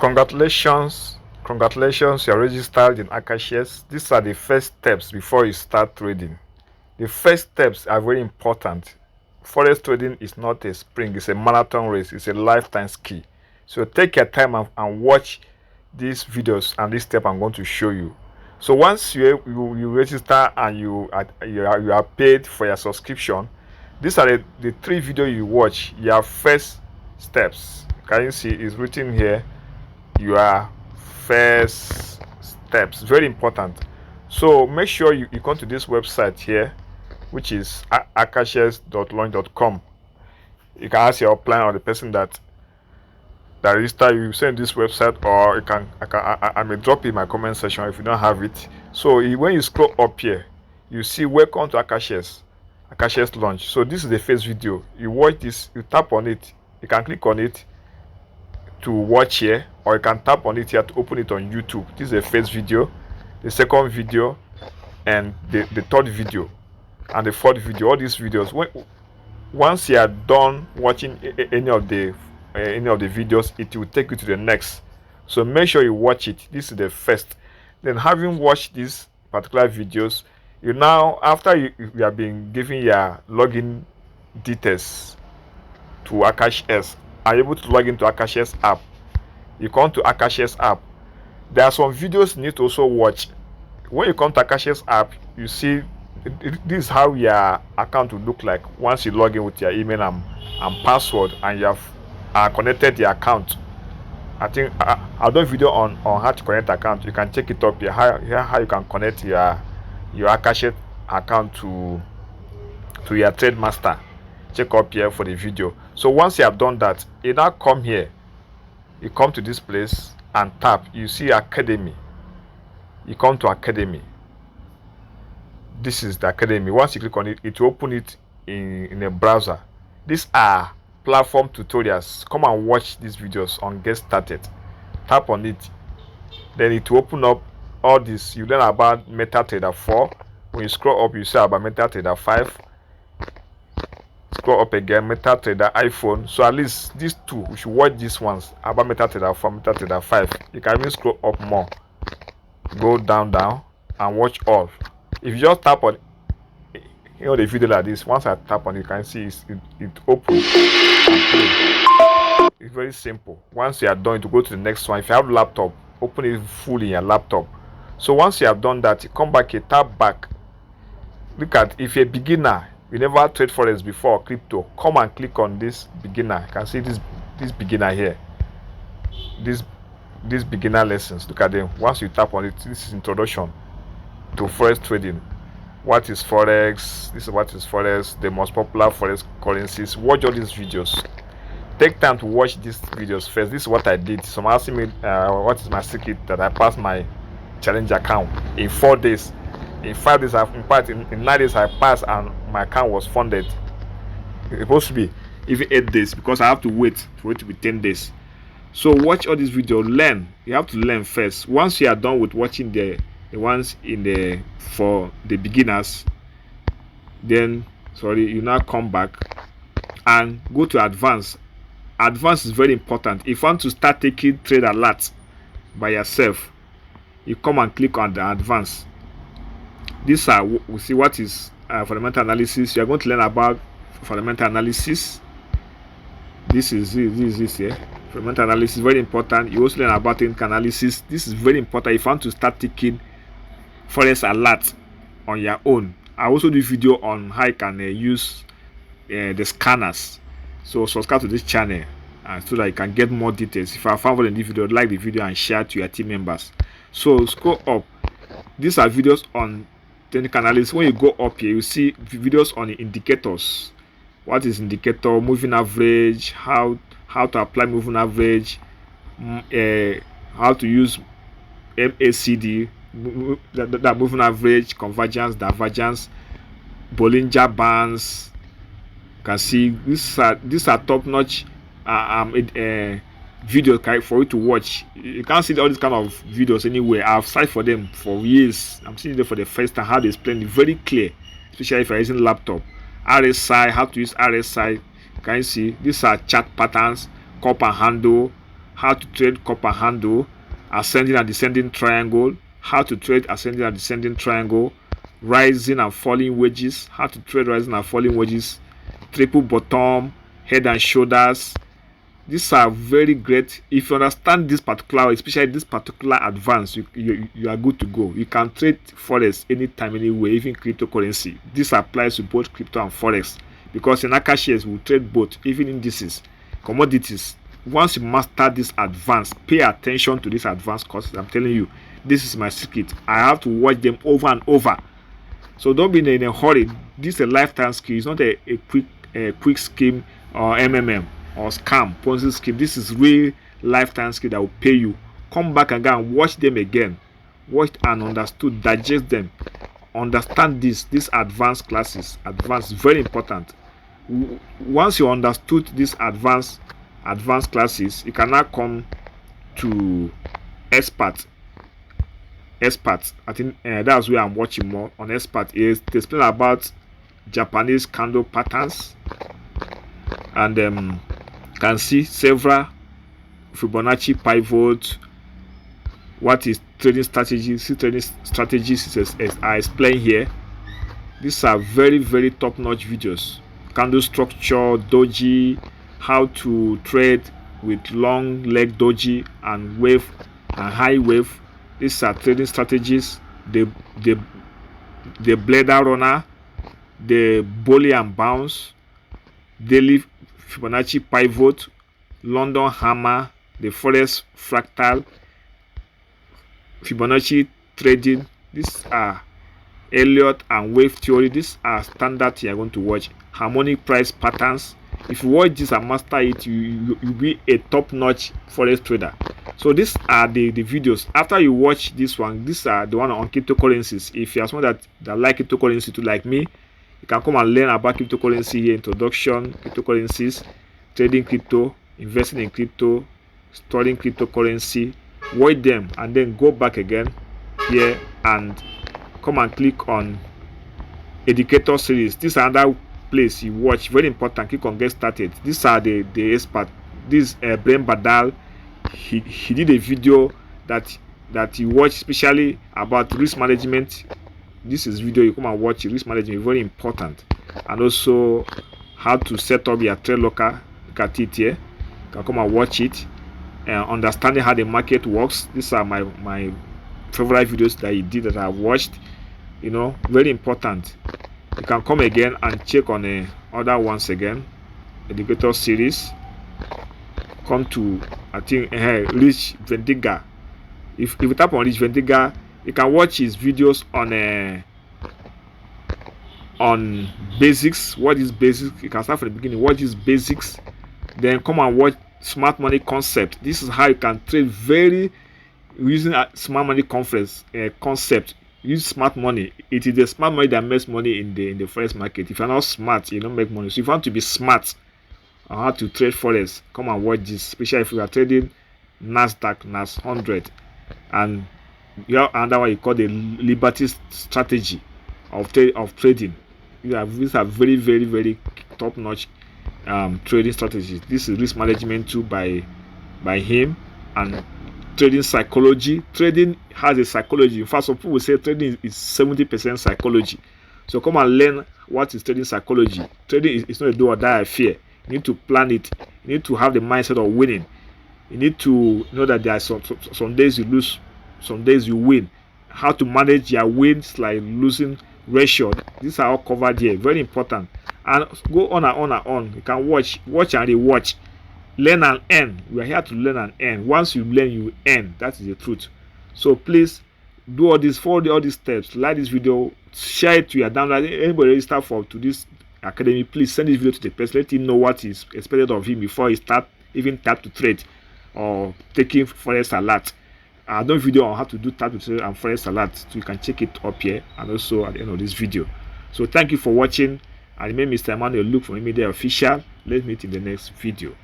Congratulations, you're registered in AkashX. These are the first steps before you start trading. The first steps are very important. Forex trading is not a sprint, it's a marathon race, it's a lifetime skill. So take your time and watch these videos and this step I'm going to show you. So once you register and you are paid for your subscription, these are the 3 videos you watch. Your first steps, can you see it's written here? Your first steps, very important. So make sure you come to this website here, which is akashx.launch.com. You can ask your upline or the person that register you, send this website, or I may drop in my comment section if you don't have it. So when you scroll up here, you see welcome to AkashX launch. So this is the first video. You watch this, you tap on it, you can click on it to watch here, or you can tap on it here to open it on YouTube. This is the first video, the second video, and the third video, and the fourth video. All these videos, once you are done watching any of the videos, it will take you to the next. So make sure you watch it. This is the first. Then, having watched these particular videos, you now, after you have been given your login details to AkashX, are able to log into AkashX app. You come to AkashX app. There are some videos you need to also watch. When you come to AkashX app, you see this is how your account will look like once you log in with your email and password, and you have connected the account. I think I'll do a video on how to connect account. You can check it up here. How you can connect your AkashX account to your trade master. Check up here for the video. So once you have done that, you now come here. You come to this place and tap. You see Academy. You come to Academy. This is the Academy. Once you click on it, it will open it in a browser. These are platform tutorials. Come and watch these videos on Get Started. Tap on it. Then it will open up all this. You learn about MetaTrader 4. When you scroll up, you see about MetaTrader 5. Scroll up again, MetaTrader iPhone. So at least these 2, we should watch these ones about MetaTrader 4, MetaTrader 5. You can even scroll up more, go down and watch all. If you just tap on the video like this, once I tap on it, you can see it opens and play. It's very simple. Once you are done, to go to the next one. If you have a laptop, open it fully in your laptop. So once you have done that, you come back here, tap back. Look at, if you're a beginner, you never trade forex before, crypto, come and click on this beginner. You can see this beginner here, this beginner lessons. Look at them. Once you tap on it, this is introduction to forex trading. What is forex? This is what is forex, the most popular forex currencies. Watch all these videos. Take time to watch these videos first. This is what I did. Some asking me what is my secret that I passed my challenge account in 4 days. In 5 days, in 9 days I passed and my account was funded. It's supposed to be even 8 days because I have to wait for it to be 10 days. So watch all these videos, learn. You have to learn first. Once you are done with watching the ones for the beginners, then you now come back and go to advanced. Advanced is very important. If you want to start taking trade alerts by yourself, you come and click on the advanced. These are, we see what is fundamental analysis. You are going to learn about fundamental analysis. This is this here. Fundamental analysis, very important. You also learn about technical analysis. This is very important if you want to start taking forex alert on your own. I also do video on how you can use the scanners. So subscribe to this channel so that you can get more details. If you found in this video, like the video and share to your team members. So scroll up. These are videos on technical analysis. When you go up here, you see videos on the indicators. What is indicator, moving average, how to apply moving average, how to use MACD, that moving average, convergence, divergence, Bollinger Bands. You can see these are top-notch videos for you to watch. You can't see all these kind of videos anywhere. I've searched for them for years. I'm seeing them for the first time. How they explain it very clear, especially if you're using laptop. RSI, how to use RSI. Can you see these are chart patterns, cup and handle, how to trade copper handle, ascending and descending triangle, how to trade ascending and descending triangle, rising and falling wedges, how to trade rising and falling wedges, triple bottom, head and shoulders. These are very great. If you understand this particular, especially this particular advance, you are good to go. You can trade forex anytime, anywhere, even cryptocurrency. This applies to both crypto and forex, because in AkashX we trade both, even indices, commodities. Once you master this advance, pay attention to this advance course. I'm telling you, this is my secret. I have to watch them over and over. So don't be in a hurry. This is a lifetime skill. It's not a quick scheme or MMM or scam, Ponzi scheme. This is real lifetime skill that will pay you. Come back again and watch them again. Watch and understood, digest them. Understand these advanced classes. Advanced, very important. Once you understood these advanced classes, you can now come to expert. I think that's where I'm watching more on expert. Is they explain about Japanese candle patterns, and can see several Fibonacci pivots. What is trading strategy? See, trading strategies is I explain here. These are very, very top-notch videos. Candle structure, doji, how to trade with long leg doji and wave and high wave. These are trading strategies. The bladder runner, the bully and bounce, daily Fibonacci pivot, London hammer, the Forex fractal, Fibonacci trading. These are Elliott and wave theory. These are standard you are going to watch. Harmonic price patterns. If you watch this and master it, you'll be a top-notch forex trader. So these are the videos. After you watch this one, these are the one on cryptocurrencies. If you are someone that like cryptocurrency to like me, you can come and learn about cryptocurrency here. Introduction, cryptocurrencies, trading crypto, investing in crypto, storing cryptocurrency. Watch them and then go back again here and come and click on educator series. This is another place you watch, very important. Click on get started. These are the expert. This Brain Badal, he did a video that you watch especially about risk management. This is video you come and watch. Risk management, very important. And also how to set up your trade locker. Look at it here. You can come and watch it. Understanding how the market works. These are my favorite videos that he did that I watched. You know, very important. You can come again and check on other ones again. Educator series. Come to, I think, Rich Vendiga. If you tap on Rich Vendiga, you can watch his videos on basics. What is basics? You can start from the beginning. What is basics? Then come and watch smart money concept. This is how you can trade using a smart money concept. Use smart money. It is the smart money that makes money in the forex market. If you're not smart, you don't make money. So if you want to be smart on how to trade forex, come and watch this. Especially if you are trading NAS 100, and you have another one you call the Liberty strategy of trading. These are very, very, very top-notch trading strategies. This is risk management too by him, and trading psychology. Trading has a psychology. In fact, some people will say trading is 70% psychology. So come and learn what is trading psychology. Trading is not a do or die affair. You need to plan it. You need to have the mindset of winning. You need to know that there are some days you lose, some days you win. How to manage your wins, like losing ratio. These are all covered here. Very important. And go on and on and on. You can watch and rewatch. Learn and earn. We are here to learn and earn. Once you learn, you earn. That is the truth. So please do all this, follow all these steps. Like this video, share it to your download. Anybody register to this academy, please send this video to the person. Let him know what is expected of him before he start to trade or taking forex alert. I done video on how to do tap to trade and forex alert, so you can check it up here and also at the end of this video. So thank you for watching. I remain Mr. Emmanuel. Look for Media Official. Let's meet in the next video.